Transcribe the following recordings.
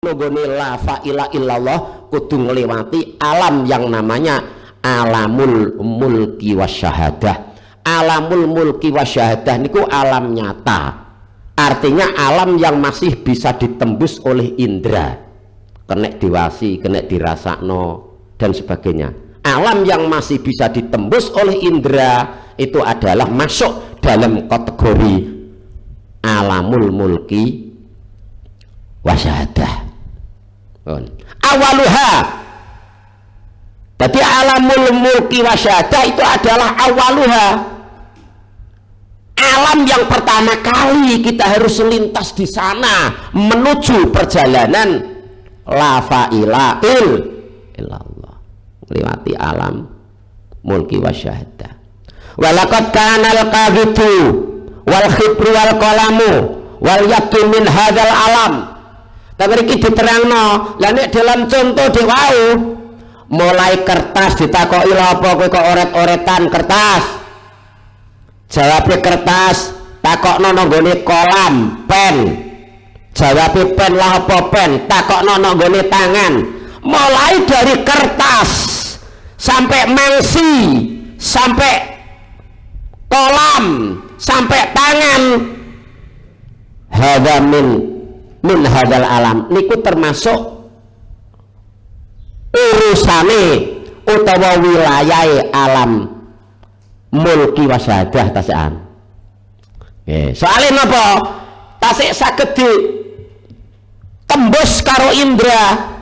nggone la ilaha illallah kudu ngliwati alam yang namanya alamul mulki wasyahadah. Alamul mulki wasyahadah niku alam nyata, artinya alam yang masih bisa ditembus oleh indera, kena diwasi, kena dirasakno dan sebagainya. Alam yang masih bisa ditembus oleh indera itu adalah masuk dalam kategori alamul mulki wasyahadah. Awaluha, jadi alamul mulki wasyahadah itu adalah awaluha, alam yang pertama kali kita harus lintas di sana menuju perjalanan la ilaha illallah, melewati alam mulki wasyahadah. Walaqad kanal qabitu wal khibru wal qalamu wal yakin min hadzal alam. Tapi ini diterangno, lah nek dalam contoh diwau mulai kertas ditakoki lha apa kowe kok oret-oretan kertas, jawabe kertas, takokno nang nggone kolam pen, jawabe pen lah apa pen, takokno nang nggone tangan. Mulai dari kertas sampai mangsi sampai kolam sampai tangan, hadza min hadal alam niku termasuk urusane utawa wilayahe alam mulki wasyahadah tasekan. Soalnya napa tasik saged ditembus karo indra,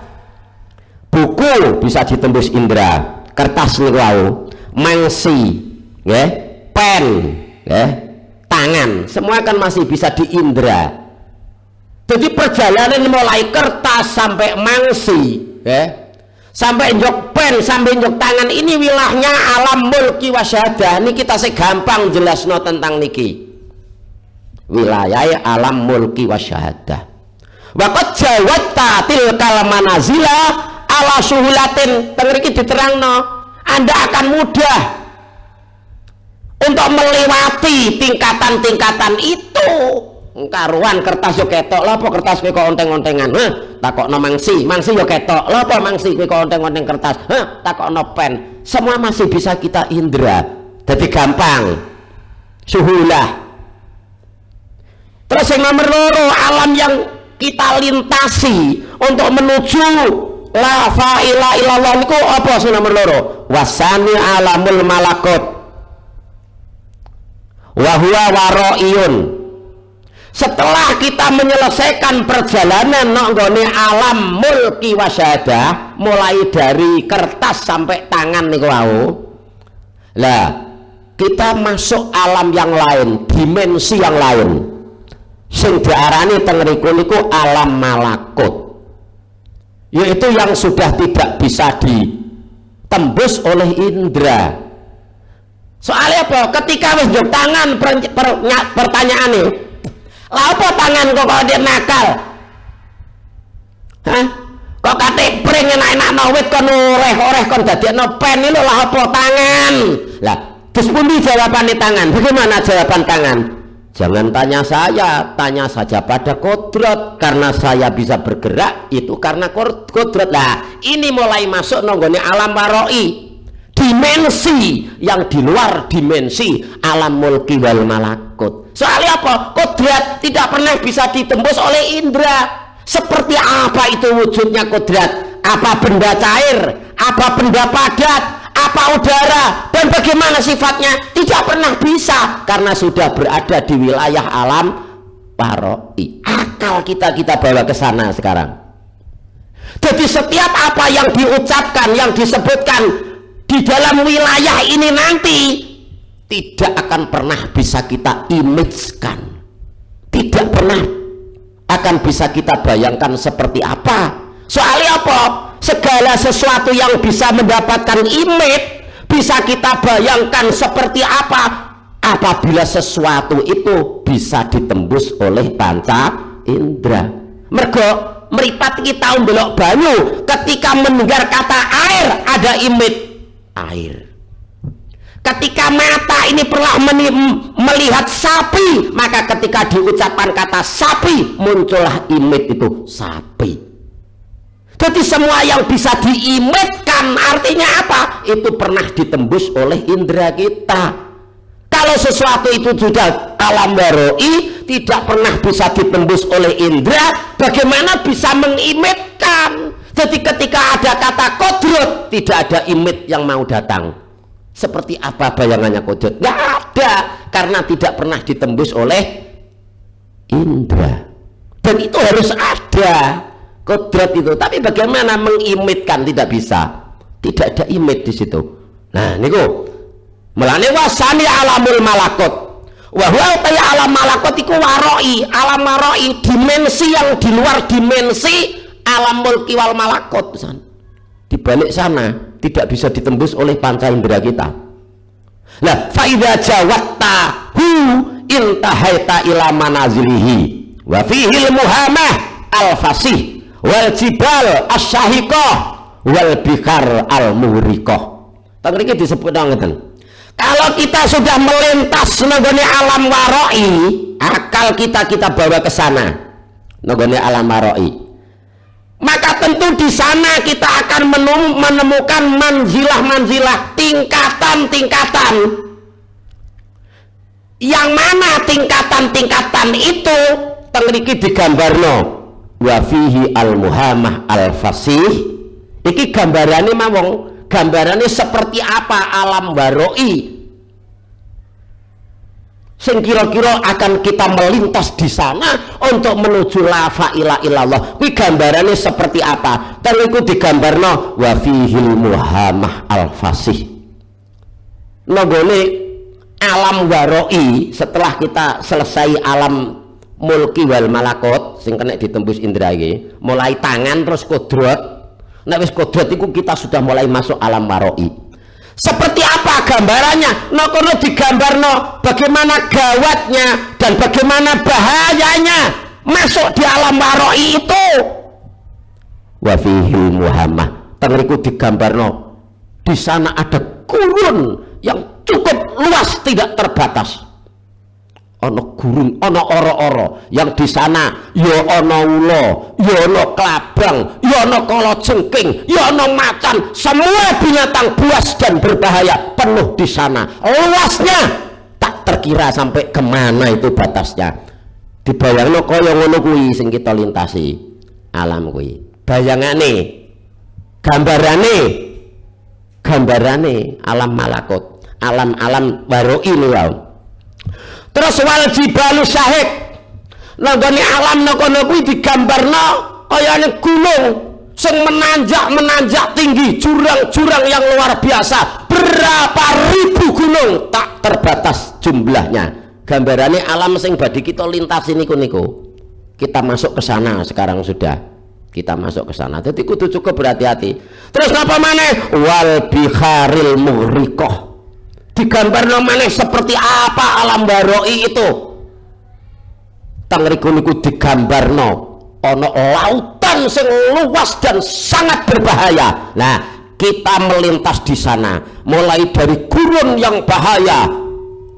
buku bisa ditembus indra, kertas niku wau, mangsi nggih, pen nggih, tangan semua kan masih bisa diindra. Jadi perjalanan mulai kertas sampai mangsi, sampai njok pen, sampai njok tangan, ini wilayahnya alam mulki wasyahadah. Ini kita segampang jelasno tentang niki. Wilayah alam mulki wasyahadah. Waqad jawatta tilkal manazila ala suhulatin. Tengriki diterangno, Anda akan mudah untuk melewati tingkatan-tingkatan itu. Karuan kertas yo ketok lha apa kertas kowe kok onteng-ontengan, takokno mangsi yo ketok lha apa mangsi kowe kok onteng-onteng kertas, takokno pen, semua masih bisa kita indra, jadi gampang suhulah. Terus yang nomor loro, alam yang kita lintasi untuk menuju la ilaha illallah niku apa sing nomor loro? Wasani alamul malakut wa huwa waraiyun. Setelah kita menyelesaikan perjalanan nonggone alam mulki wasyahadah, mulai dari kertas sampai tangan niku wau, lah kita masuk alam yang lain, dimensi yang lain, sing diarani teng mriku niku alam malakut, yaitu yang sudah tidak bisa ditembus oleh indra. Soalnya apa? Ketika wis njok tangan, pertanyaan nih, lah apa tangan kok dia nakal? Kok kate pring enak-enak wit kon oreh-oreh kon dadekno pen iki lho, lah apa tangan? Lah terus pundi jawabane tangan? Bagaimana jawaban tangan? Jangan tanya saya, tanya saja pada kodrat, karena saya bisa bergerak itu karena kodrat. Lah ini mulai masuk nonggone alam waroi, dimensi yang di luar dimensi alam mulki wal malakut. Soalnya apa? Kodrat tidak pernah bisa ditembus oleh indra. Seperti apa itu wujudnya kodrat? Apa benda cair? Apa benda padat? Apa udara? Dan bagaimana sifatnya? Tidak pernah bisa, karena sudah berada di wilayah alam waroi. Akal kita bawa ke sana sekarang. Jadi setiap apa yang diucapkan, yang disebutkan di dalam wilayah ini nanti tidak akan pernah bisa kita image-kan, tidak pernah akan bisa kita bayangkan seperti apa. Soalnya apa? Segala sesuatu yang bisa mendapatkan image bisa kita bayangkan seperti apa apabila sesuatu itu bisa ditembus oleh panca indera. Mergo meripat kita ndelok banyu, ketika mendengar kata air ada image air. Ketika mata ini pernah melihat sapi, maka ketika diucapkan kata sapi muncullah image itu sapi. Jadi semua yang bisa diimitkan artinya apa? Itu pernah ditembus oleh indera kita. Kalau sesuatu itu sudah alam waroi, tidak pernah bisa ditembus oleh indera, bagaimana bisa mengimitkan? Jadi ketika ada kata kodrat, tidak ada imit yang mau datang. Seperti apa bayangannya kodrat? Nggak ada, karena tidak pernah ditembus oleh indera. Dan itu harus ada kodrat itu. Tapi bagaimana mengimitkan? Tidak bisa. Tidak ada imit di situ. Nah, niku melane wasani alamul malakut. Wahwa utai alam malakut iku waroi. Alam waroi, dimensi yang di luar dimensi alam mulki wal malakut. Di balik sana tidak bisa ditembus oleh panca indera kita. Nah, fa idza jawatta hu intahaita ila manazilihi wa fihi muhamah al fasih wal jibal asyahiqah wal bikar al muhriqah. Tadi disebut ngeten. Kalau kita sudah melintas nggone alam waroi, akal kita bawa ke sana nggone alam waroi, maka tentu di sana kita akan menemukan manzilah-manzilah, tingkatan-tingkatan, yang mana tingkatan-tingkatan itu tengriki digambarno wa fihi al muhamah al fasih. Iki gambarannya mawong, gambarannya seperti apa alam waroi sing kira-kira akan kita melintas di sana untuk menuju la fa'ila illallah. Kuwi gambarannya seperti apa? Dan itu digambarno wa fihil muhamah al fasih. Nggone alam waroi, setelah kita selesai alam mulki wal malakut sing kena ditembus indra iki, mulai tangan terus kodrat. Nek wis kodrat iku kita sudah mulai masuk alam waroi. Seperti apa gambarannya? Nokono digambarno bagaimana gawatnya dan bagaimana bahayanya masuk di alam waroi itu. Wa fihi muhammah. Tengriku digambarno di sana ada gurun yang cukup luas, tidak terbatas. Ono gurun, ono oro-oro yang di sana ya ono ulo, ya ono klabang, ya ono kalajengking, ya ono macan, semua binatang buas dan berbahaya penuh di sana. Luasnya tak terkira sampai kemana itu batasnya. Dibayangno kaya ngono kuwi sing kita lintasi alam kuwi. Bayangane, gambarane alam malakut, alam-alam waroi niku. Terus wal jibalu syahid, nggone alam kono kuwi digambarno kayane gunung sing menanjak tinggi, jurang-jurang yang luar biasa, berapa ribu gunung tak terbatas jumlahnya. Gambarannya alam sing badhe kita lintasi niku. Kita masuk ke sana sekarang sudah. Kita masuk ke sana. Jadi kudu cukup berhati-hati. Terus apa maneh? Wal bikharil muhriqah. Digambarno maneh seperti apa alam waroi itu. Tangriku niku digambarno ana lautan sing luas dan sangat berbahaya. Nah, kita melintas di sana mulai dari gurun yang bahaya,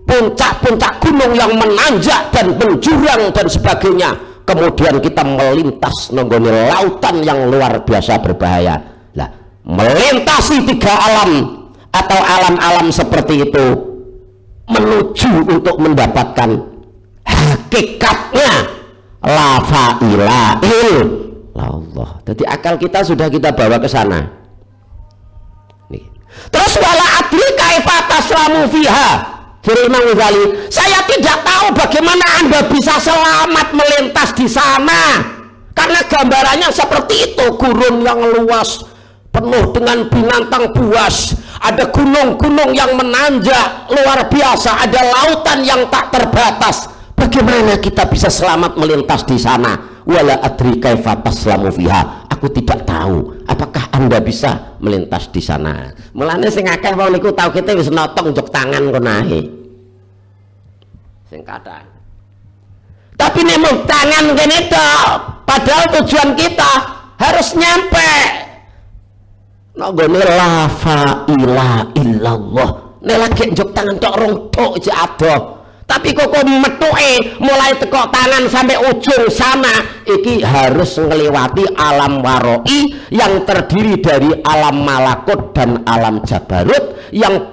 puncak-puncak gunung yang menanjak dan menjurang dan sebagainya. Kemudian kita melintas nonggone lautan yang luar biasa berbahaya. Nah, melintasi tiga alam atau alam-alam seperti itu menuju untuk mendapatkan hakikatnya la fa'ila illallah. Jadi akal kita sudah kita bawa ke sana. Nih. Terus wala adri kaifa taslamu fiha. Jadi Imam Ghazali, saya tidak tahu bagaimana Anda bisa selamat melintas di sana. Karena gambarannya seperti itu, gurun yang luas penuh dengan binatang buas, ada gunung-gunung yang menanjak luar biasa, ada lautan yang tak terbatas. Bagaimana kita bisa selamat melintas di sana? Wala adri kaifa taslamu fiha. Aku tidak tahu apakah Anda bisa melintas di sana. Mulane sing akeh wong niku tau kita wis notong njok tangan konahe. Sing kathah. Tapi nek tangan kene tok, padahal tujuan kita harus nyampe nggone la fa'ila illallah. Nek lagi njok tangan tok rong tok aja adoh. Tapi kok metuke mulai tekok tangan sampai ujung sana iki harus ngelewati alam waroi yang terdiri dari alam malakut dan alam jabarut yang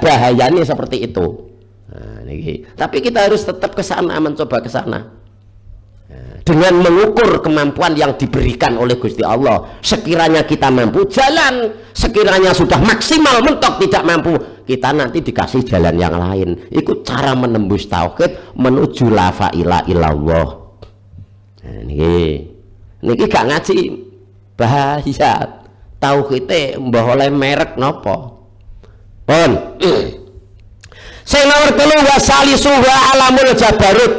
bahayanya seperti itu. Nah, ini. Tapi kita harus tetap ke sana, mencoba ke sana. Dengan mengukur kemampuan yang diberikan oleh Gusti Allah. Sekiranya kita mampu jalan, sekiranya sudah maksimal mentok tidak mampu, kita nanti dikasih jalan yang lain. Itu cara menembus tauhid menuju la ilaha illallah. Nah, niki gak ngaji bahaya. Tauhid mbah oleh merek napa? Pun. Sing nomor 3 wasalisu wa alamul jabarut.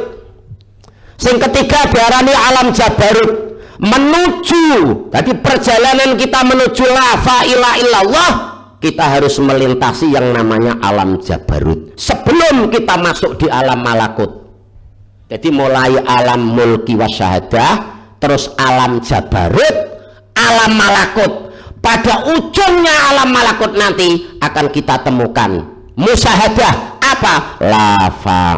Sing ketiga diarani alam jabarut, menuju. Jadi perjalanan kita menuju la ilaha illallah, kita harus melintasi yang namanya alam jabarut sebelum kita masuk di alam malakut. Jadi mulai alam mulki wasyahadah, terus alam jabarut, alam malakut. Pada ujungnya alam malakut nanti akan kita temukan musyahadah apa? La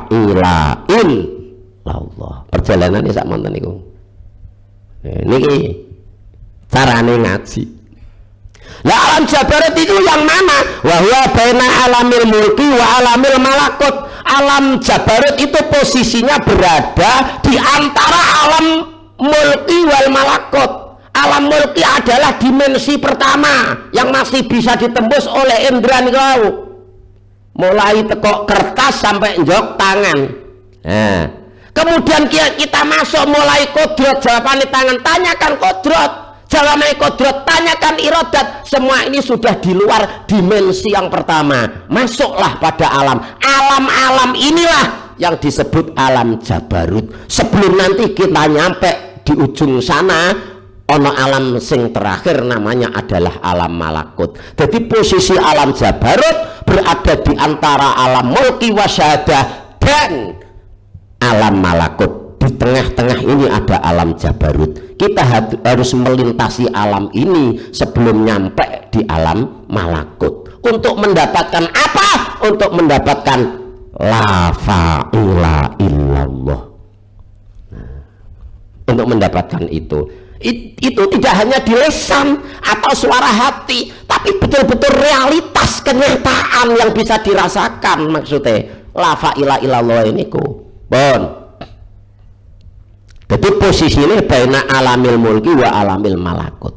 ilaha illallah. Perjalanan ini sak monten niku. Niki carane ngaji. Lah alam jabarut itu yang mana? Wa huwa baina alamil mulki wa alamil malakut. Alam jabarut itu posisinya berada di antara alam mulki wal malakut. Alam mulki adalah dimensi pertama yang masih bisa ditembus oleh indra niku. Mulai tekok kertas sampai njok tangan. Nah, kemudian kita masuk mulai kodrat, jawabannya tangan, tanyakan kodrat, jawabannya kodrat, tanyakan irodat. Semua ini sudah di luar dimensi yang pertama. Masuklah pada alam. Alam-alam inilah yang disebut alam jabarut. Sebelum nanti kita nyampe di ujung sana, ono alam sing terakhir namanya adalah alam malakut. Jadi posisi alam jabarut berada di antara alam mulki wasyahadah dan alam malakut. Di tengah-tengah ini ada alam jabarut. Kita harus melintasi alam ini sebelum nyampe di alam malakut. Untuk mendapatkan apa? Untuk mendapatkan la ilaha illallah. Untuk mendapatkan itu tidak hanya di lisan atau suara hati, tapi betul-betul realitas kenyataan yang bisa dirasakan. Maksudnya la ilaha illallah ini bon. Jadi posisi ini baina alamil mulki wa alamil malakut.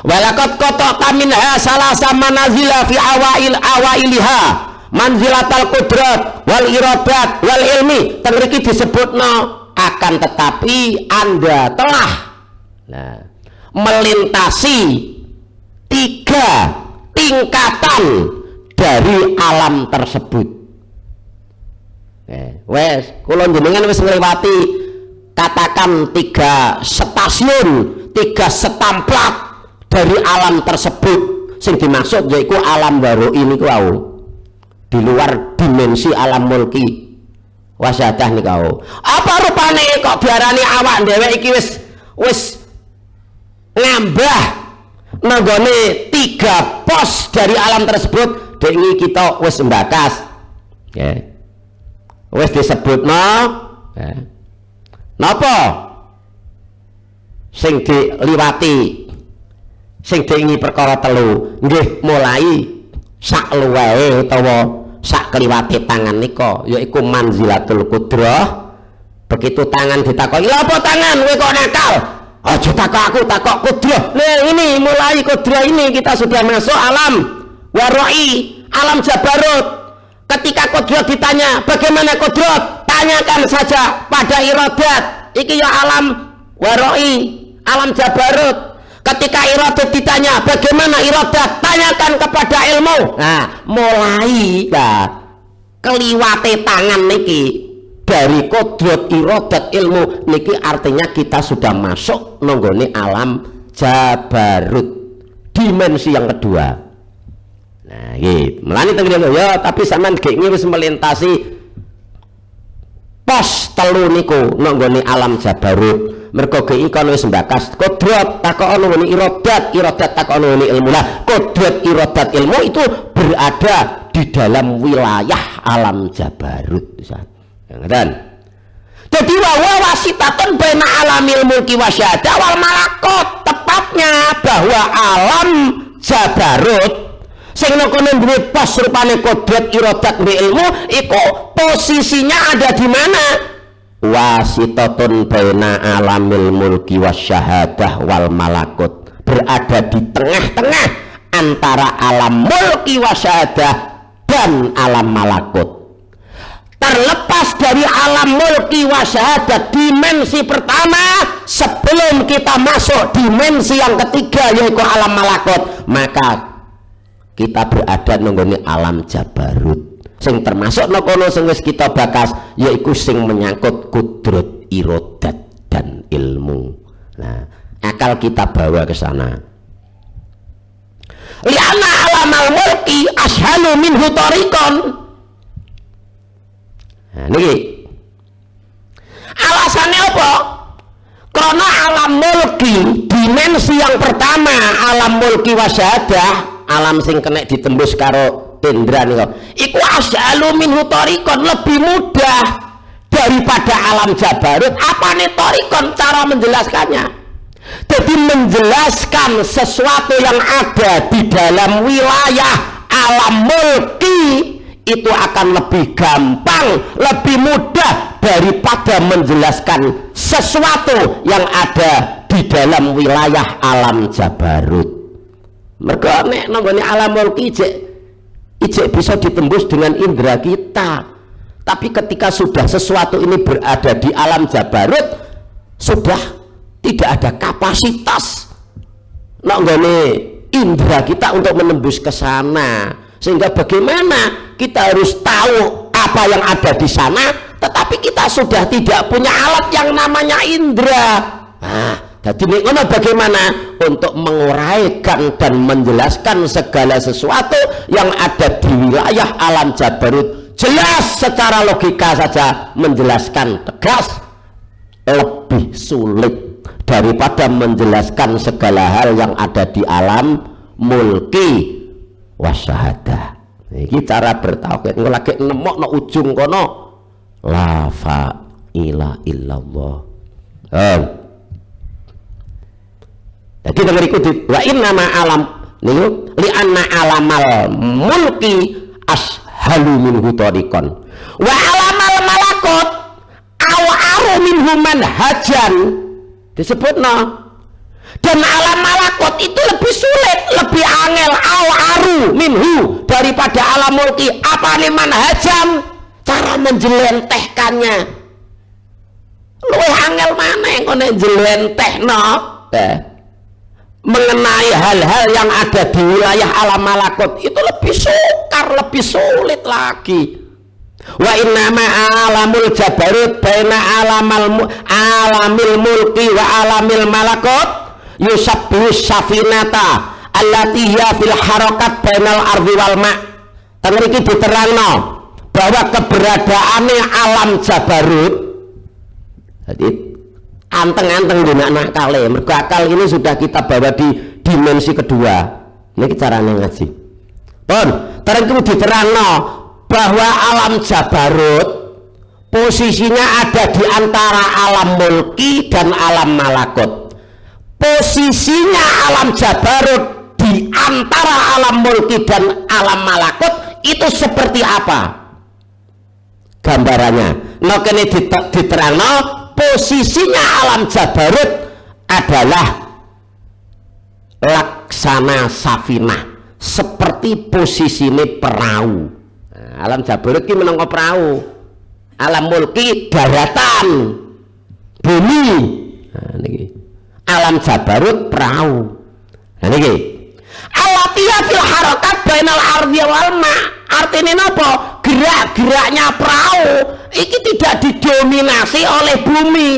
Walaqad qata'ta minha salasa manazila fi awailiha manzilatal qudrat wal iradat wal ilmi. Tengriki disebutno akan tetapi Anda telah melintasi 3 tingkatan dari alam tersebut. Wes, kula jenengan wis ngliwati katakan 3 stasiun, 3 setamplat dari alam tersebut. Sing dimaksud yaiku alam waroi niku wau. Di luar dimensi alam mulki wasyadah niku. Apa rupane kok diarani awak dhewe iki wis ngambah nanggone 3 pos dari alam tersebut. Dengi kita wis mbakas. Wis disebutno napa sing diliwati, sing diingi perkara 3 nggih mulai sak luwehe utawa sak kliwate tangan nika yaiku manzilatul qudrah. Begitu tangan ditakoki, "Lha apa tangan kowe kok nakal?" Aja takok aku, takok qudrah. Nah ini mulai qudrah ini kita sudah masuk alam waroi, alam jabarut. Ketika kodrat ditanya bagaimana kodrat, tanyakan saja pada iradat. Iki ya alam waroi, alam jabarut. Ketika iradat ditanya bagaimana iradat, tanyakan kepada ilmu. Nah mulai keliwate tangan niki dari kodrat iradat ilmu niki artinya kita sudah masuk nonggone alam jabarut, dimensi yang kedua. Nah, gitu. Melani tengene ya, tapi sampean gek wis melintasi pos 3 niku nonggone alam jabarut. Mergo gek kon wis mbakas kodrat takono ngene iradat, iradat takono ngene ilmu. Lah kodrat iradat ilmu itu berada di di dalam wilayah alam jabarut. Jadi wa wasitatun baina alamil mulki wasyahadah wal malakut, tepatnya bahwa alam jabarut sing kono duwe pos rupane kodrat iradat ilmu iku posisinya ada di mana? Wasitatun baina alamil mulki wasyahadah wal malakut, berada di tengah-tengah antara alam mulki wasyahadah dan alam malakut. Terlepas dari alam mulki wasyahadah dimensi pertama, sebelum kita masuk dimensi yang ketiga yaitu alam malakut, maka kita berada nonggone alam jabarut sing termasuk nokono sing wis kita bakas yaitu sing menyangkut kudrat iradat dan ilmu. Nah, akal kita bawa ke sana. Li'anna alamal mulki ashalu minhu tariqan. Nah, niki alasannya apa? Karena alam mulki dimensi yang pertama, alam mulki wasyahadah, alam sing kena ditembus karo indra nih kok iku asyalu minhu tariqan, lebih mudah daripada alam jabarut. Apa nih tariqan? Cara menjelaskannya, jadi menjelaskan sesuatu yang ada di dalam wilayah alam mulki itu akan lebih gampang, lebih mudah daripada menjelaskan sesuatu yang ada di dalam wilayah alam jabarut. Mereka nek nanggone alam mulki ijek bisa ditembus dengan indera kita, tapi ketika sudah sesuatu ini berada di alam jabarut sudah tidak ada kapasitas nanggone indera kita untuk menembus ke sana, sehingga bagaimana kita harus tahu apa yang ada di sana tetapi kita sudah tidak punya alat yang namanya indera. Jadi ini bagaimana untuk menguraikan dan menjelaskan segala sesuatu yang ada di wilayah alam jabarut jelas secara logika saja, menjelaskan tegas lebih sulit daripada menjelaskan segala hal yang ada di alam mulki wasyahadah. Ini cara bertauhid. Ini lagi nemok no ujung kono la ilaha illallah. Jadi dengan ikuti wa inna ma alam niku li anna alamal mulki ashalu minhu tariqan wa alamal malakut awaru minhu manhajan disebutna, dan alam malakut itu lebih sulit, lebih angel awaru minhu daripada alam mulki. Apa nih manhajan? Cara menjelentehkannya luwih angel mana yang kono jelentehno mengenai hal-hal yang ada di wilayah alam malakut itu lebih sukar, lebih sulit lagi. Wa innama alamul jabarut baina alamil mulki wa alamil malakut yusabbihu safinata allati hiya fil harakat bainal ardi wal ma. Teng iki diterangno bahwa keberadaannya alam jabarut jadi anteng-anteng gunakan akal, mergo akal ini sudah kita bawa di dimensi kedua. Ini caranya ngaji pun terus itu diterangno bahwa alam jabarut posisinya ada di antara alam mulki dan alam malakut. Posisinya alam jabarut di antara alam mulki dan alam malakut itu seperti apa gambarannya? No kene diterangno posisinya alam jabarut adalah laksana safinah, seperti posisi ini perahu. Nah, alam jabarut ini menangkap perahu, alam mulki daratan bumi. Nah, ini alam jabarut perahu. Nah, ini alatiya fil harakat bainal ardi wal ma. Artinya apa? Gerak-geraknya perahu ini tidak didominasi oleh bumi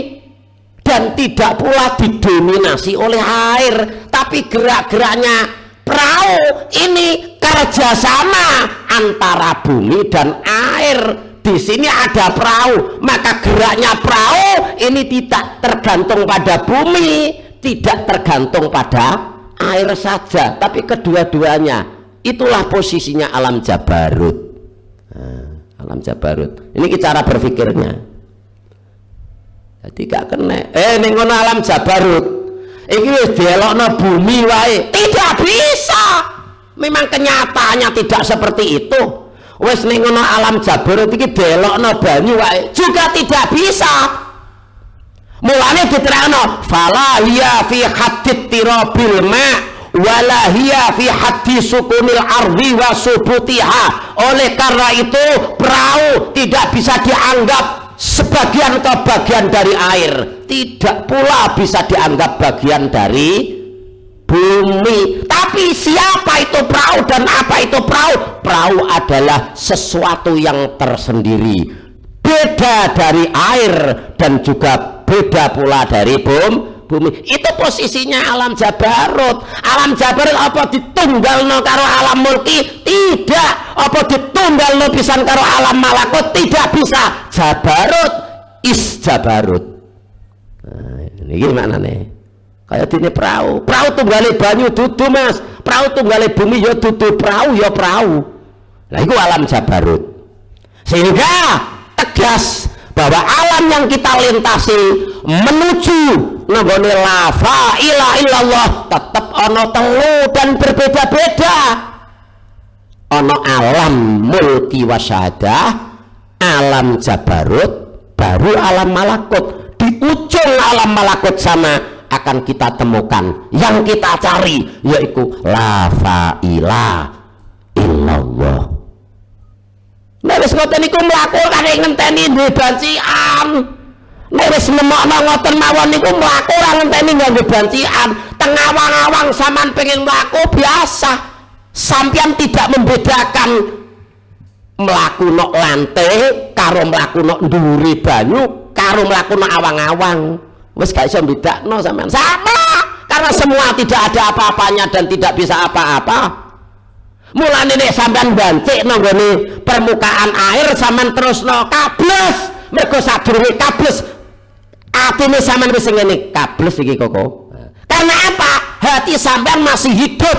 dan tidak pula didominasi oleh air, tapi gerak-geraknya perahu ini kerjasama antara bumi dan air. Di sini ada perahu, maka geraknya perahu ini tidak tergantung pada bumi, tidak tergantung pada air saja, tapi kedua-duanya Itulah posisinya alam jabarut. Alam jabarut ini cara berpikirnya. Jadi gak kena ning ngono alam jabarut iki wis dielokno bumi wae, tidak bisa. Memang kenyataannya tidak seperti itu. Wis ning ngono alam jabarut iki dielokno banyu wae juga tidak bisa. Mulane diterangno fala hiya fi haddit tirabil ma wala hiya fi haddi sukunil ardi wa subutiha. Oleh karena itu perahu tidak bisa dianggap sebagian atau bagian dari air, tidak pula bisa dianggap bagian dari bumi. Tapi siapa itu perahu dan apa itu perahu? Perahu adalah sesuatu yang tersendiri, beda dari air dan juga beda pula dari bumi. Itu posisinya alam jabarut. Alam jabarut apa ditunggalno karo alam mulki? Tidak. Apa ditunggalno pisan karo alam malakut? Tidak bisa. Jabarut is jabarut. Nah, ini gimana nih? Kayak ini perahu tunggale banyu dudu Mas, perahu tunggale bumi ya dudu, perahu ya perahu. Nah itu alam jabarut. Sehingga tegas bahwa alam yang kita lintasi menuju nggone la ilaha illallah tetap ono telu dan berbeda-beda. Ono alam mulki wasyahadah, alam jabarut, baru alam malakut. Di ujung alam malakut sana akan kita temukan yang kita cari, yaitu la ilaha illallah. Nek wis ngoten niku mlaku kare ngenteni duwe bancikan. Nek wis nemokno ngoten mawon niku mlaku ora ngenteni nganggo bancikan. Teng awang-awang sampean pengen mlaku biasa. Sampeyan tidak membedakan mlaku nok lantai karo mlaku nok ndhuwure banyu karo mlaku nok awang-awang. Wis gak iso bedakno sampean. Sama, karena semua tidak ada apa-apanya dan tidak bisa apa-apa. Mulane nek sampean bancik nang nggone permukaan air sampean terusno kables, mergo sadurunge kables atine sampean wis ngene kables iki koko. Karena apa? Hati sampean masih hidup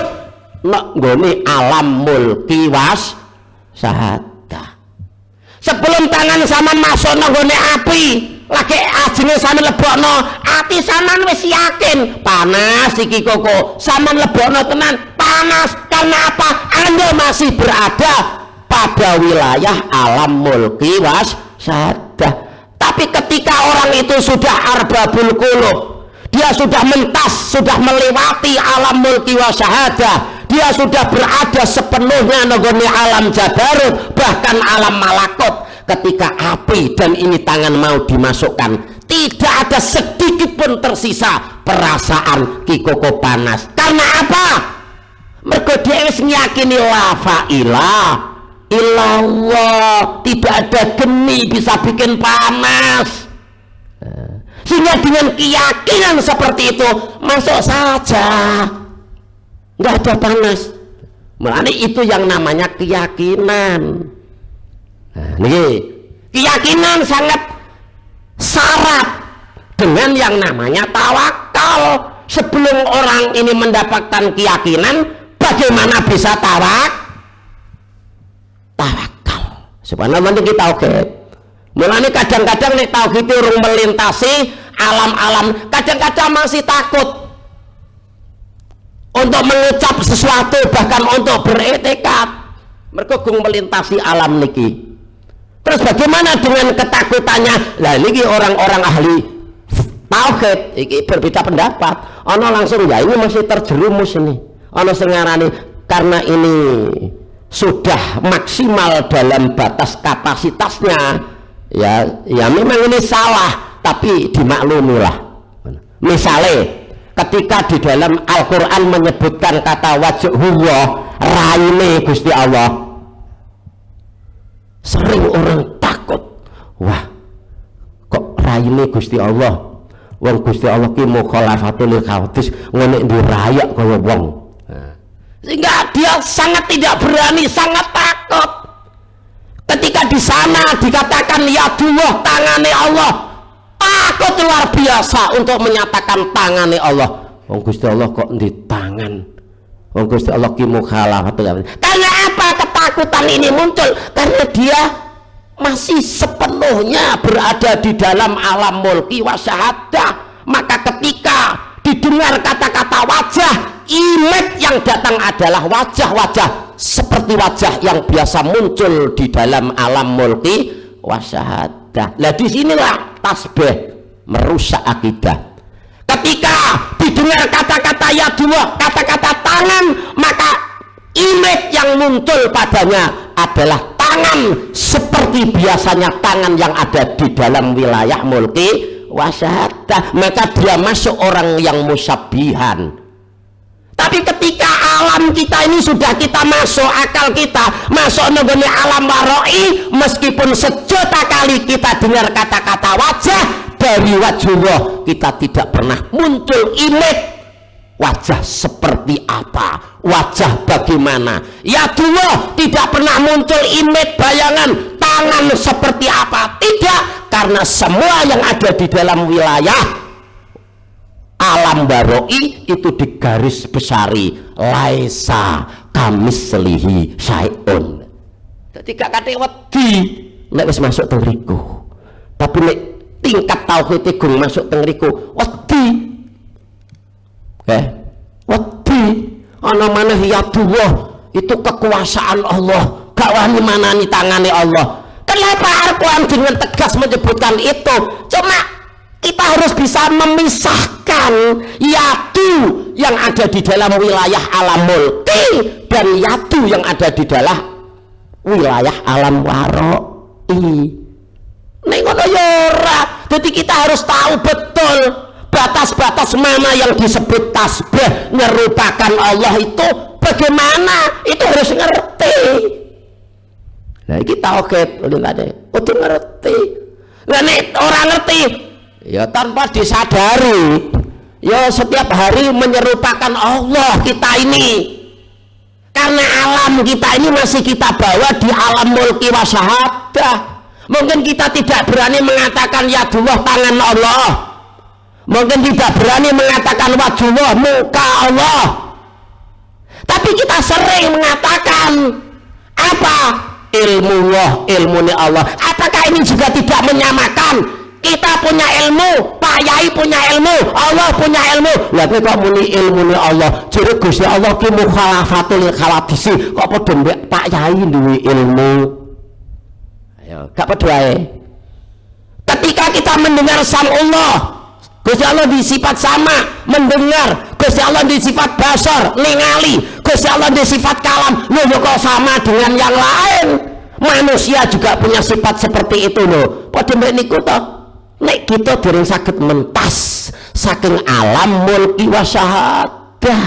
nang nggone alam mulki was syahadah. Sebelum tangan sampean masuk nang nggone api, lagi ajenge sampean lebokno, ati sampean wis yakin panas iki koko. Sampean lebokno tenan panas. Karena apa? Anda masih berada pada wilayah alam mulki was syahadah. Tapi ketika orang itu sudah arbabul qulub, dia sudah mentas, sudah melewati alam mulki was syahadah, dia sudah berada sepenuhnya nggone alam jabarut, bahkan alam malakut. Ketika api dan ini tangan mau dimasukkan, tidak ada sedikit pun tersisa perasaan kikoko panas. Karena apa? Mergo dia wis nyakini la ilaha illallah, tidak ada geni bisa bikin panas. Sehingga dengan keyakinan seperti itu masuk saja, nggak ada panas. Mulane itu yang namanya keyakinan. Nah, nih keyakinan sangat syarat dengan yang namanya tawakal. Sebelum orang ini mendapatkan keyakinan, bagaimana bisa tawakal? Subhanallah, kita tauhid. Mulane kadang-kadang nek tauhid urung melintasi alam-alam, kadang-kadang masih takut untuk mengucap sesuatu, bahkan untuk beriktikad. Mergo gung melintasi alam niki. Terus bagaimana dengan ketakutannya? Lah niki orang-orang ahli tauhid iki berbeda pendapat. Ono langsung ya ini masih terjerumus ini. Ono sing ngarani karena ini sudah maksimal dalam batas kapasitasnya, ya memang ini salah, tapi dimaklumi lah. Misalnya ketika di dalam Al-Quran menyebutkan kata wajhullah, raine Gusti Allah, sering orang takut, wah kok raine Gusti Allah, wong Gusti Allah ki mukhalafatul khawatis ngene ndirayak kaya wong. Sehingga dia sangat tidak berani, sangat takut. Ketika di sana dikatakan ya dullah, tangane Allah, takut luar biasa untuk menyatakan tangane Allah. Wong Gusti Allah kok di tangan, Wong Gusti Allah ki mukhalafatul. Karena apa ketakutan ini muncul? Karena dia masih sepenuhnya berada di dalam alam mulki wa syahadah. Maka ketika didengar kata-kata wajah, image yang datang adalah wajah-wajah seperti wajah yang biasa muncul di dalam alam mulki wa syahadah. Lah disinilah tasbih merusak akidah. Ketika didengar kata-kata yadullah, kata-kata tangan, maka image yang muncul padanya adalah tangan seperti biasanya tangan yang ada di dalam wilayah mulki wasyahadah. Maka dia masuk orang yang musabbihan. Tapi ketika alam kita ini sudah kita masuk, akal kita masuk nggone alam waroi, meskipun sejuta kali kita dengar kata-kata wajah, dari wajhullah kita tidak pernah muncul image wajah seperti apa, wajah bagaimana. Yadullah tidak pernah muncul image bayangan tangan seperti apa, tidak, karena semua yang ada di dalam wilayah alam baroi itu digaris besari laisa kamislihi syai'un. Jadi gak kate wedi nek wis masuk teng riku, tapi nek tingkat tauhid gung masuk teng riku wedi. Wedi ana maneh yadullah itu kekuasaan Allah, gak wani manani tangane Allah. Kenapa Al-Quran dengan tegas menyebutkan itu? Cuma kita harus bisa memisahkan yadu yang ada di dalam wilayah alam mulki dan yadu yang ada di dalam wilayah alam waroi. Nek ngono ya ora. Jadi kita harus tahu betul batas-batas mana yang disebut tasbih merupakan Allah itu bagaimana, itu harus ngerti. Nah ini tauhid udah ngerti. Nah nek orang ngerti ya tanpa disadari ya setiap hari menyerupakan Allah kita ini, karena alam kita ini masih kita bawa di alam mulki wa syahadah. Mungkin kita tidak berani mengatakan yadullah tangan Allah, mungkin tidak berani mengatakan wajhullah muka Allah, tapi kita sering mengatakan apa? Ilmullah, ilmunya Allah. Apakah ini juga tidak menyamakan? Kita punya ilmu, Pak Yai punya ilmu, Allah punya ilmu. Lah kok muni ilmunya Allah, jare Gusti Allah ki mukhalafatul khawadisi, kok padha mbek Pak Yai duwe ilmu. Ayo, gak padha ae. Ketika kita mendengar sam'ullah, Gusti Allah disifat sama, mendengar. Gusti Allah disifat basar, ningali. Gusti Allah disifat kalam. Loh kok sama dengan yang lain? Manusia juga punya sifat seperti itu loh. Padha mbek niku to. Nek kita dereng saged mentas saking alam mulki wa syahadah.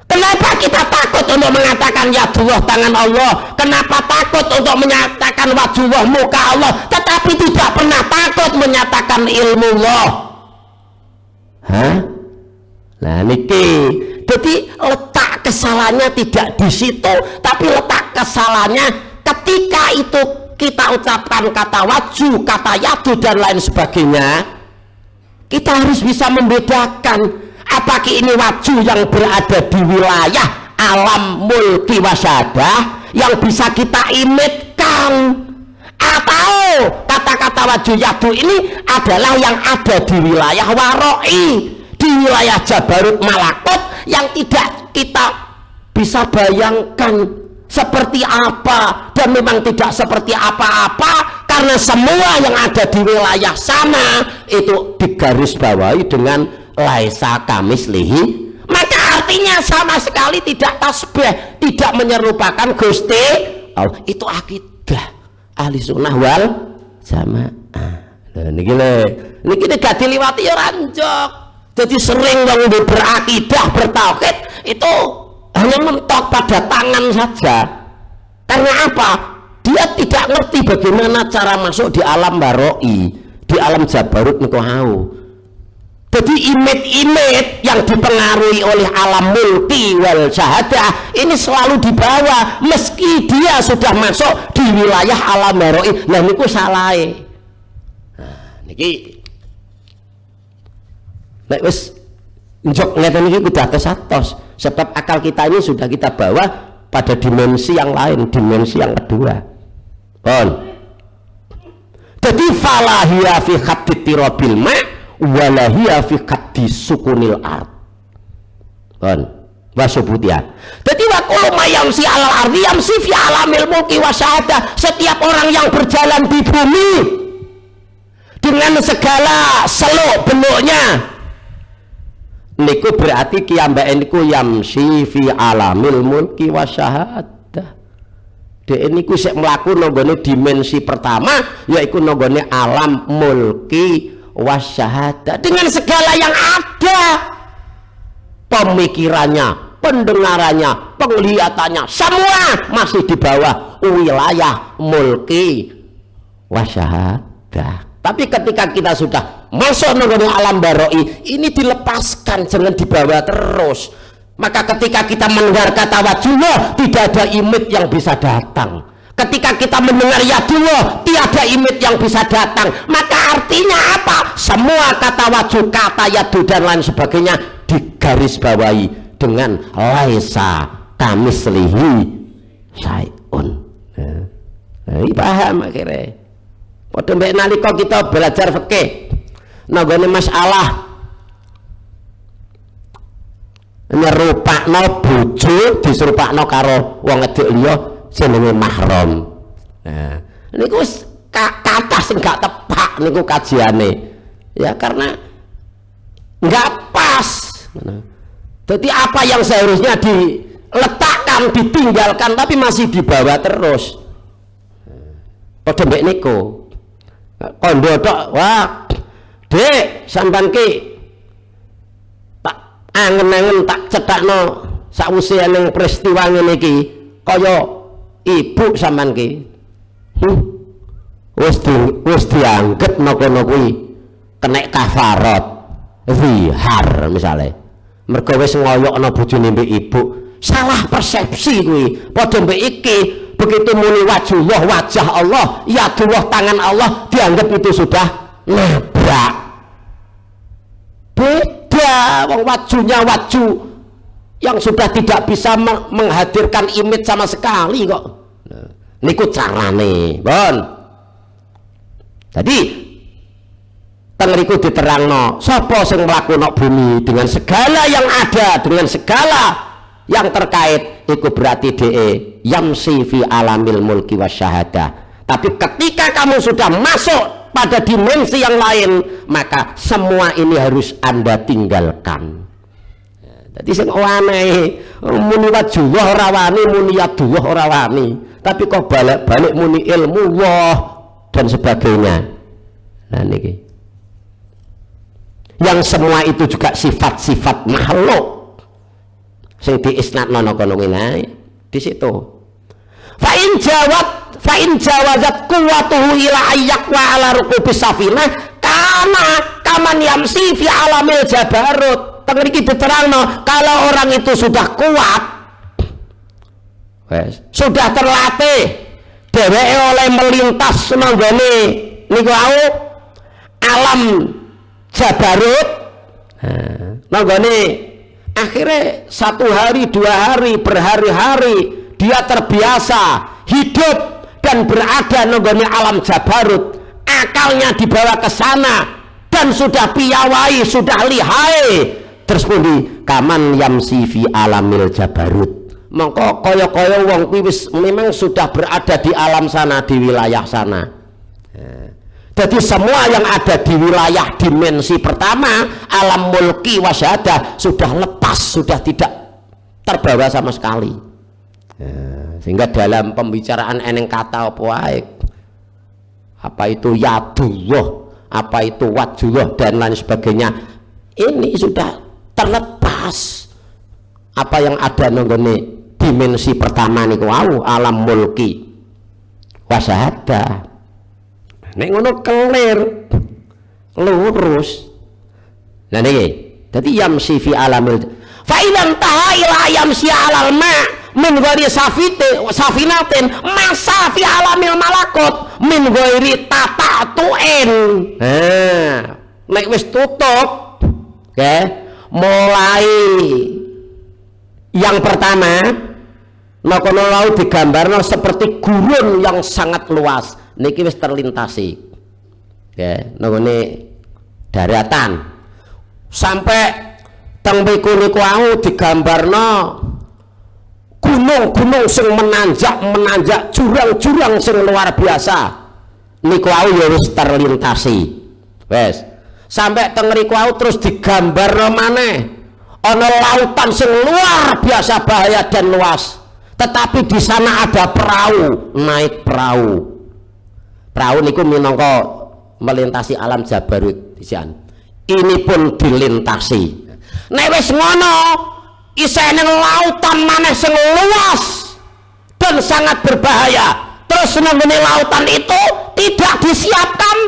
Kenapa kita takut untuk mengatakan yadullah tangan Allah? Kenapa takut untuk menyatakan wajhullah muka Allah, tetapi tidak pernah takut menyatakan ilmu Allah? Hah? Nah niki, jadi letak kesalahannya tidak di situ, tapi letak kesalahannya ketika itu kita ucapkan kata wajhu, kata yadu dan lain sebagainya. Kita harus bisa membedakan apakah ini wajhu yang berada di wilayah alam mulki wasyahadah yang bisa kita imitkan, atau kata-kata wajhu yadu ini adalah yang ada di wilayah waroi, di wilayah jabarut malakut yang tidak kita bisa bayangkan seperti apa, dan memang tidak seperti apa-apa karena semua yang ada di wilayah sana itu digarisbawahi dengan laisa kamislihi. Maka artinya sama sekali tidak tasbih, tidak menyerupakan Gusti Allah. Itu akidah ahli sunnah wal jamaah. Nah niki gak diliwati ya ranjok. Jadi sering wong berakidah bertauhid itu hanya mentok pada tangan saja. Karena apa? Dia tidak ngerti bagaimana cara masuk di alam baroi, di alam jabarut niku hau. Jadi image-image yang dipengaruhi oleh alam mulki wal syahadah ini selalu dibawa meski dia sudah masuk di wilayah alam baroi. Nah niku salahe. Nah niki nek wis njok ngeten iki kudu atos-atos sebab akal kita ini sudah kita bawa pada dimensi yang lain, dimensi yang kedua. Jadi falahia fi khatti tirabil ma walahia fi khatti sukunil ard. Wasubutiha. Jadi wa kullu mayamsi alal ardi yamsi fi alamil mulki wa syahadah. Setiap orang yang berjalan di bumi dengan segala seluk beluknya niku berarti kiambake niku yamsi fi alamil mulki wa syahadah. Dek niku sik mlaku nanggone dimensi pertama yaiku nanggone alam mulki wa syahadah dengan segala yang ada. Pemikirannya, pendengarannya, penglihatannya, semua masih di bawah wilayah mulki wasyahadah. Tapi ketika kita sudah masuk ke alam baroi, ini dilepaskan, jangan dibawa terus. Maka ketika kita mendengar kata wajullah, tidak ada image yang bisa datang. Ketika kita mendengar yadullah, tiada image yang bisa datang. Maka artinya apa? Semua kata wajud, kata yadu dan lain sebagainya digarisbawahi dengan laisa kamislihi syai'un. Ini paham akhirnya. Padha mbek nalika kita belajar fikih nanggone masalah nyerupakno bojo diserupakno karo wong wedok liya jenenge mahram. Nah, niku kata sing gak tepak niku kajiane. Ya karena enggak pas. Jadi apa yang seharusnya diletakkan, ditinggalkan tapi masih dibawa terus. Padha mbek niku. Kondo tok, wah. Dek, sampean ki tak angen-angen tak cetakno sakwise ning peristiwa ngene iki kaya ibu sampean ki. Wis dianggep napa-napa kuwi kena kafarat zihar misalnya. Mergo wis ngoyokno bojone mbek ibu. Salah persepsi kuwi. Padha mbek iki begitu muni wajullah, wajah Allah, yadullah, tangan Allah, dianggap itu sudah nabrak. Beda wong wajunya waju yang sudah tidak bisa menghadirkan image sama sekali kok. Niku carane, Bon. Jadi tengeriku diterangno sapa sing mlakuno bumi dengan segala yang ada, dengan segala yang terkait, itu berarti DE yamsi fi alamil mulki wasyahadah. Tapi ketika kamu sudah masuk pada dimensi yang lain, maka semua ini harus Anda tinggalkan. Jadi sing aneh muni wajullah ora wani, muni yadullah ora wani, tapi kok balik-balik muni ilmu Allah dan sebagainya. Nah niki yang semua itu juga sifat-sifat makhluk sing diisnadno kono ngene di situ. Fa in jawazat quwwatuhu ila ayyakwa ala rukubi safinah kana kaman yamsi fi alamil jabarut. Tengriki diterangno kalau orang itu sudah kuat, sudah terlatih, dheweke oleh melintas nanggone niku alam jabarut. Nanggone akhirnya 1 hari 2 hari berhari-hari dia terbiasa hidup dan berada nenggone alam jabarut, akalnya dibawa ke sana dan sudah piawai, sudah lihai, terus pundi kaman yamsi fi alamil jabarut. Mongko kaya-kaya wong kuwi wis memang sudah berada di alam sana, di wilayah sana. Jadi semua yang ada di wilayah dimensi pertama alam mulki wasyahadah sudah lepas, sudah tidak terbawa sama sekali. Sehingga dalam pembicaraan eneng kata apa itu yadullah, apa itu wajullah dan lain sebagainya, ini sudah terlepas. Apa yang ada nenggone dimensi pertama niku alam mulki wasyahadah. Nek ngono clear lurus. Nah niki dadi yamsi fi alamil fa ilam taha ila yamsi alal ma min ghairi safinatin masa fi alamil malakut min ghairi tata'tuin. Nek wis tutup mulai yang pertama kono wau digambarno seperti gurun yang sangat luas niki wis terlintasi ya nggone daratan sampai teng mriku niku wau digambarno gunung-gunung sing menanjak jurang-jurang sing luar biasa niku wau ya wis terlintasi wes sampai teng mriku wau terus digambarno maneh ana lautan sing luar biasa bahaya dan luas tetapi di sana ada perahu naik perahu niku minangka melintasi alam Jabarut ini pun dilintasi nek wis ngono isih ning lautan maneh sing luas dan sangat berbahaya terus nang lautan itu tidak disiapkan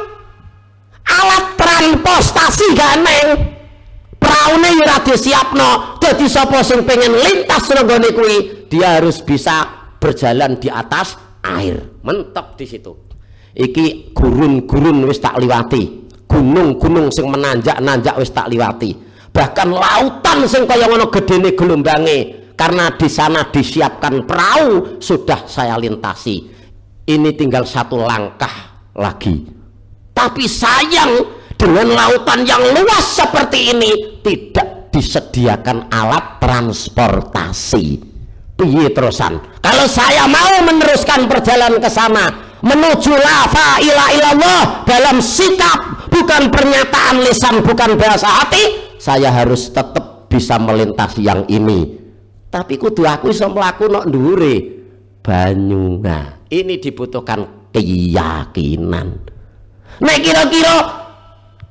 alat transportasi ganeng praune ora disiapno dadi sapa sing pengen lintas nang gone kuwi dia harus bisa berjalan di atas air mentok di situ iki gurun-gurun wis tak liwati gunung-gunung sing menanjak-nanjak wis tak liwati bahkan lautan sing kaya ngono gedene gelombange karena di sana disiapkan perahu sudah saya lintasi ini tinggal satu langkah lagi tapi sayang dengan lautan yang luas seperti ini tidak disediakan alat transportasi piye terusan kalau saya mau meneruskan perjalanan ke sana menuju la ilaha illallah dalam sikap bukan pernyataan lisan bukan bahasa hati saya harus tetap bisa melintasi yang ini tapi kudu aku iso mlaku nok ndhuwure banyu nah ini dibutuhkan keyakinan nah kira-kira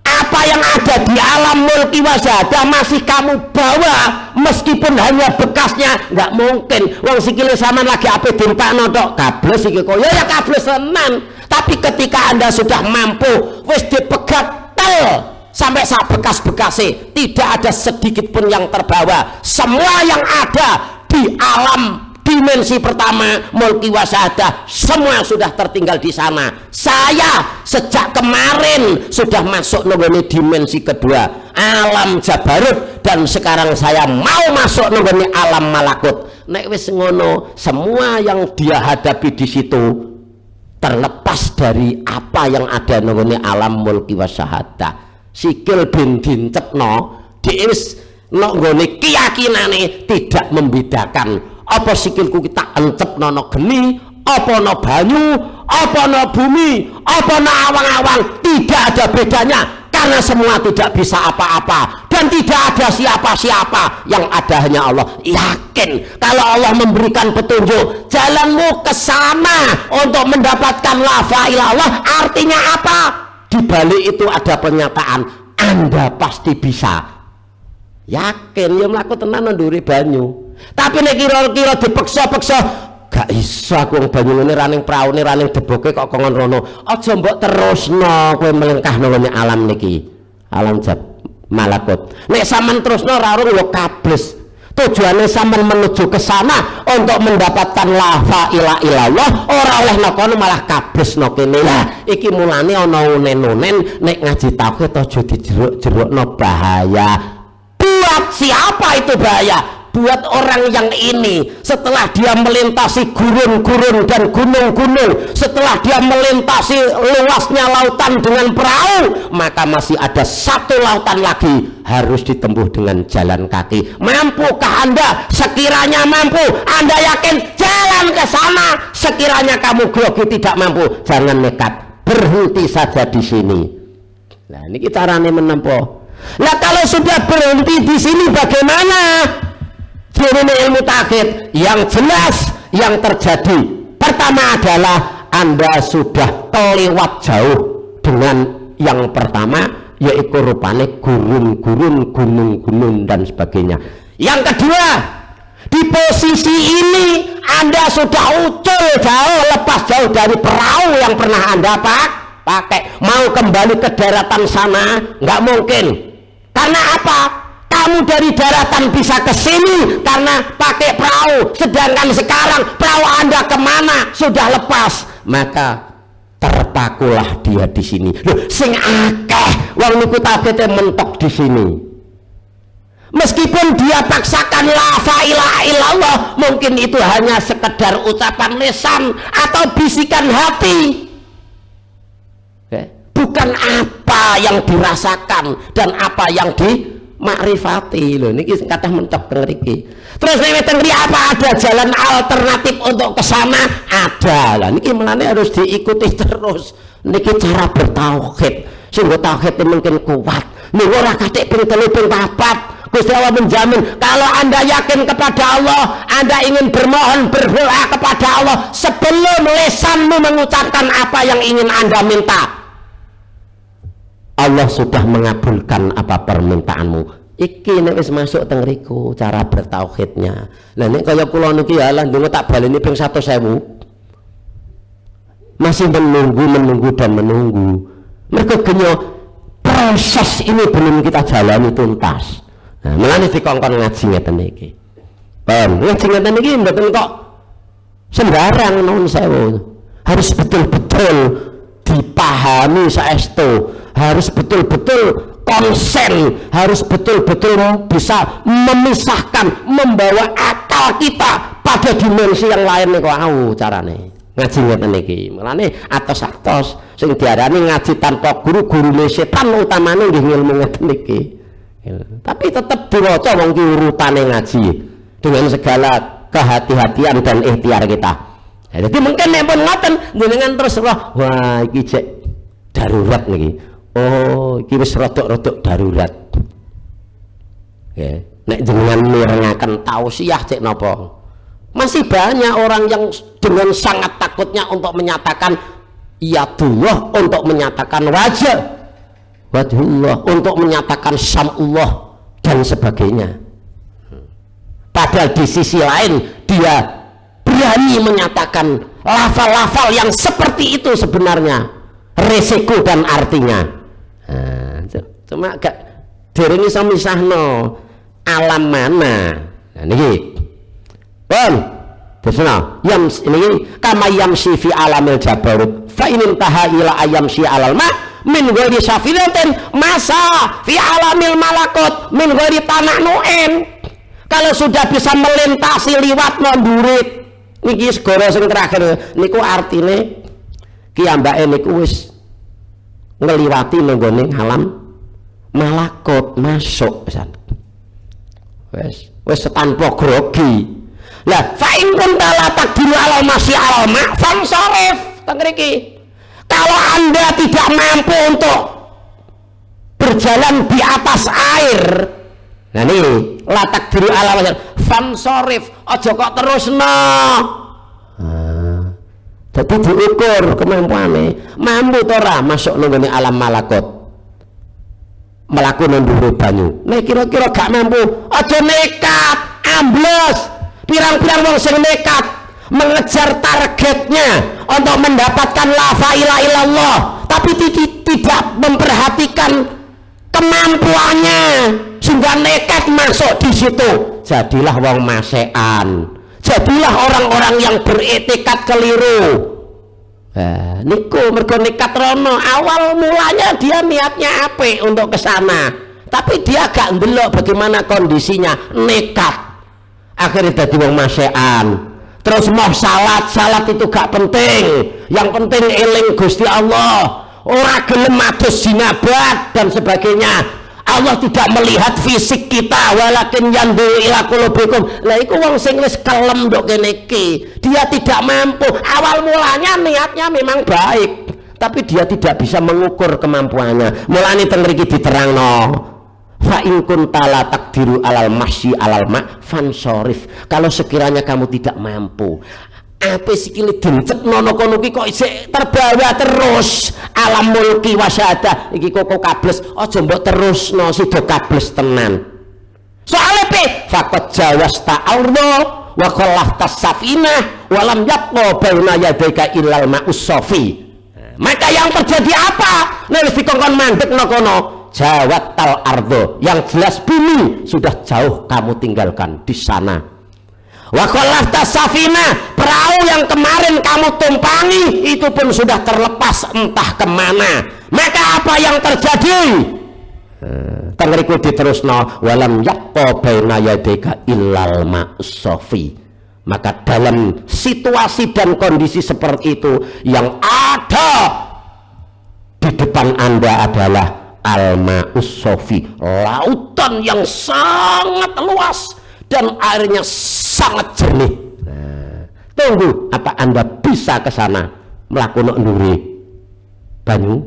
apa yang ada di alam mulki wasahadah masih kamu bawa meskipun hanya bekasnya nggak mungkin wong sikile sampean lagi ape dimpakno tok kables iki kok ya kables tenan tapi ketika Anda sudah mampu wis dipegat tel sampai sak bekas-bekase tidak ada sedikit pun yang terbawa semua yang ada di alam dimensi pertama mulki wasahadah semua sudah tertinggal di sana saya sejak kemarin sudah masuk nggone dimensi kedua alam Jabarut dan sekarang saya mau masuk nggone alam malakut nek wis ngono semua yang dia hadapi di situ terlepas dari apa yang ada nggone alam mulki wasahadah sikil ben dincepno wis nggone keyakinane tidak membedakan apa sikilku kita encep nono geni apa no banyu apa no bumi apa no awang-awang tidak ada bedanya karena semua tidak bisa apa-apa dan tidak ada siapa-siapa yang ada hanya Allah yakin kalau Allah memberikan petunjuk jalanmu ke sana untuk mendapatkan la ilaha illallah artinya apa di balik itu ada pernyataan Anda pasti bisa yakin ya mlaku tenan ndure banyu tapi nek kira-kira dipeksa-peksa gak iso aku wong banyu ngene raning praune raning deboke kok kongon rono aja mbok terusno kowe melengkah nang alam niki alam malakut nek sampean terusno ora yo kables tujuannya sampean menuju ke sana untuk mendapatkan la ilaha illallah ora oleh kono malah kables no kene lah iki mulane ana unen-unen nek ngaji tauhid aja dijeruk-jerukno bahaya buat siapa itu bahaya buat orang yang ini setelah dia melintasi gurun-gurun dan gunung-gunung setelah dia melintasi luasnya lautan dengan perahu maka masih ada satu lautan lagi harus ditempuh dengan jalan kaki mampukah Anda? Sekiranya mampu Anda yakin jalan ke sana sekiranya kamu grogi tidak mampu jangan nekat berhenti saja di sini nah ini caranya menempuh nah kalau sudah berhenti di sini bagaimana? Ini ilmu takhid yang jelas yang terjadi pertama adalah Anda sudah terlewat jauh dengan yang pertama yaitu rupanya gurun-gurun gunung-gunung dan sebagainya yang kedua di posisi ini Anda sudah ucul jauh lepas jauh dari perahu yang pernah Anda pakai mau kembali ke daratan sana nggak mungkin karena apa? Kamu dari daratan bisa ke sini karena pakai perahu sedangkan sekarang perahu Anda kemana sudah lepas maka terpakulah dia di sini loh sing akeh wong niku targete mentok di sini Meskipun dia paksakan la ilaha illallah, mungkin itu hanya sekedar ucapan lisan atau bisikan hati, bukan apa yang dirasakan dan apa yang dimakrifati. Loh niki kathah mentok teng mriki. Terus nek teng apa ada jalan alternatif untuk ke sana? Ada. Lah niki menane harus diikuti terus. Niki cara bertauhid. Sing tauhid mungkin kuat. Nek ora kathik ping 3 ping 4 Gusti Allah menjamin kalau Anda yakin kepada Allah, Anda ingin bermohon berdoa kepada Allah, sebelum lisanmu mengucapkan apa yang ingin Anda minta, Allah sudah mengabulkan apa permintaanmu. Iki nek wis masuk teng riku cara bertauhidnya. Lah nek kaya kula niki ya lah ndonga tak baleni ping 100.000. Masih menunggu dan menunggu. Mergo genyo proses ini belum kita jalani tuntas. Nah, mulane dikongkon ngaji ngeten iki. Paham? Ngaji ngeten iki mboten kok sembarang nuwun sewu. Harus betul-betul dipahami saestu, harus betul-betul konsen, harus betul-betul bisa memisahkan, membawa akal kita pada dimensi yang lain nih kok carane. Ngaji ngeten iki. Mulane atos-atos sing diarani ngaji tanpa guru setan utamane nggih ilmu ngeten iki. Tapi tetap diwaca wong ki urutane ngaji dengan segala kehati-hatian dan ikhtiar kita. Jadi mungkin nek pun ngoten jenengan terus wah iki cek darurat niki. Oh, iki wis rodok-rodok darurat. Ya, nek jenengan mirengaken tausiah cek napa? Masih banyak orang yang dengan sangat takutnya untuk menyatakan iyadullah, untuk menyatakan wajhullah, untuk menyatakan samullah dan sebagainya. Padahal di sisi lain dia berani menyatakan lafal-lafal yang seperti itu sebenarnya resiko dan artinya. Cuma gak dereng iso misahno alam mana. Nah niki. Pun desna ini kama yamsi fi alamil jabarut fa in intaha ila ayamsi alal ma min ghairi safilatin masa fi alamil malakut min ghairi tana'nu'in. Kalau sudah bisa melintasi liwat nondurit niki segara sing terakhir niku artine kiyambake niku wis ngliwati nenggone alam malakut masuk pisan. Wis tanpa grogi. Lah fa in kunta la taqdiru ala masyi alma fansarif teng mriki. Kalau Anda tidak mampu untuk berjalan di atas air, nah ini la taqdiru ala masyi fansarif, aja kok terusno. Jadi diukur kemampuane, mampu ta ora masuk nang alam malakut. Melaku nang dhuwur banyu. Nek kira-kira gak mampu, aja nekat, ambles. Pirang-pirang wong sing nekat mengejar targetnya untuk mendapatkan la ilaha illallah tapi tidak memperhatikan kemampuannya sehingga nekat masuk di situ. Jadilah wong masekan, jadilah orang-orang yang beretikat keliru. Niku mergo nekat rono, awal mulanya dia niatnya apik untuk kesana, tapi dia gak ndelok bagaimana kondisinya, nekat. Akhirnya jadi wong masekan. Terus mau salat itu gak penting, yang penting eling Gusti Allah, ora gelem mados jinabat dan sebagainya. Allah tidak melihat fisik kita, walakin yandu ila qulubikum. Lah iku wong sing wis kelem nduk kene iki, dia tidak mampu. Awal mulanya niatnya memang baik, tapi dia tidak bisa mengukur kemampuannya. Mulane teng mriki diterangno fa in kunta la taqdiru alal masyi alal ma fansorif. Kalau sekiranya kamu tidak mampu, apa sikile dincetno kono ki kok isih terbawa terus alam mulki wasyahadah iki kok kables, aja mbok terusno sida kables tenan. Soale pe faqad jawasta ardo wa khallaftas safinah wa lam yaqwa baina yadayka illal ma'us safi. Maka yang terjadi apa? Nek dikongkon mandek no kono jawat tal ardo, yang jelas bumi sudah jauh kamu tinggalkan di sana. Wa khallaftas safina, perahu yang kemarin kamu tumpangi itu pun sudah terlepas entah kemana. Maka apa yang terjadi? Tengriku diterusno walam yakko baina yadika illal ma'sofi. Maka dalam situasi dan kondisi seperti itu yang ada di depan Anda adalah al-ma'sofi, lautan yang sangat luas dan airnya sangat jernih. Tunggu apa Anda bisa ke sana melakukan nduri banyu.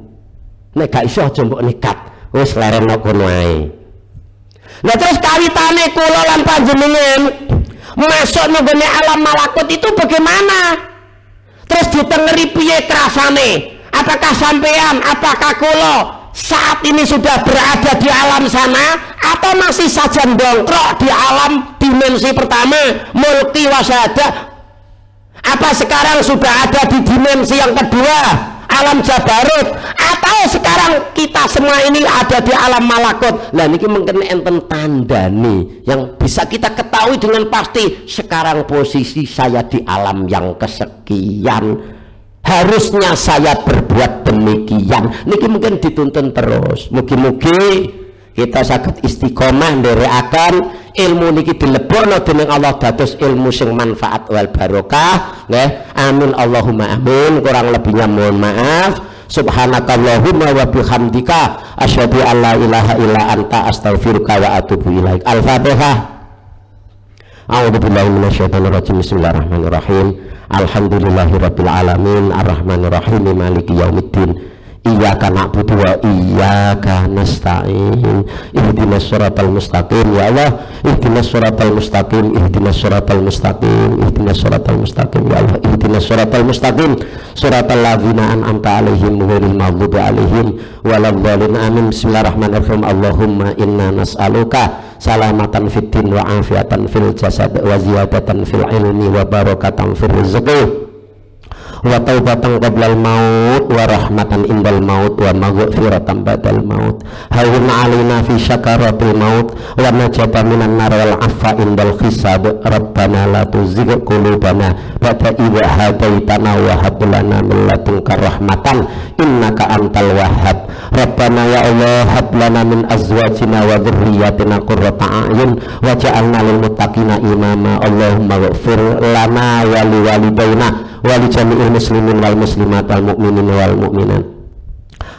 Nek gak iso aja mbok nekat wis lereno kono ae. Nah terus kawitane kula lan panjenengan masuk nggone alam malakut itu bagaimana? Terus ditengeri piye kerasane? Apakah sampean, apakah kula saat ini sudah berada di alam sana atau masih saja dongkrok di alam dimensi pertama mulki wasada? Apa sekarang sudah ada di dimensi yang kedua alam jabarut, atau sekarang kita semua ini ada di alam malakut? Lah niki mungkin enten tandane yang bisa kita ketahui dengan pasti. Sekarang posisi saya di alam yang kesekian, harusnya saya berbuat demikian. Niki mungkin dituntun terus. Mugi-mugi kita saged istiqomah nderekaken ilmu niki dilebokno dening Allah dados ilmu sing manfaat wal barokah nggih. Amin Allahumma amin. Kurang lebihnya mohon maaf. Subhanakallahumma wa bihamdika asyhadu an la ilaha illa anta astaghfiruka wa atubu ilaik. Al-Fatihah. A'udzubillahi minasyaitonir rajim. Bismillahirrahmanirrahim. Alhamdulillahirabbil alamin arrahmanir rahim maliki yaumiddin. Iyyaka na'budu wa iyyaka nasta'in. Ihdinas siratal mustaqim ya Allah. Ihdinas siratal mustaqim. Ihdinas siratal mustaqim. Ihdinas siratal mustaqim ya Allah. Ihdinas siratal mustaqim. Siratal ladzina an'amta 'alaihim ghairil maghdubi 'alaihim waladdallin. Amin. Bismillahirrahmanirrahim. Allahumma inna nas'aluka salamatan fid din wa afiatan fil jasad wa ziyadatan fil ilmi wa barakatan fil rizqi wa taubatan qablal maut wa rahmatan indal maut wa maghfiratan ba'dal maut. Hawwin 'alaina fi syakaratil maut wa najata minan nar wal 'afwa indal hisab. Rabbana la tuzigh qulubana ba'da idh hadaitana wa hab lana min ladunka rahmatan innaka antal wahhab. Rabbana ya Allah hab lana min azwajina wa dhurriyyatina qurrata a'yun waj'alna lil muttaqina imama. Allahumma ighfir lana wa liwalidayna wa li jami'il muslimin wal muslimat wal mu'minin wal mu'minat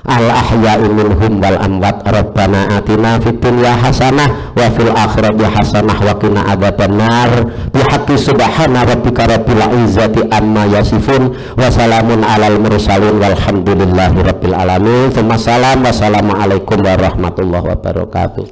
al ahya'i minhum wal amwat. Rabbana atina fid dunya hasanah wa fil akhirati hasanah wa qina adzabannar. Bihaqqi subhana rabbika rabbil izzati amma yasifun wa salamun alal mursalin walhamdulillahi rabbil alamin. Wassalamualaikum warahmatullahi wabarakatuh.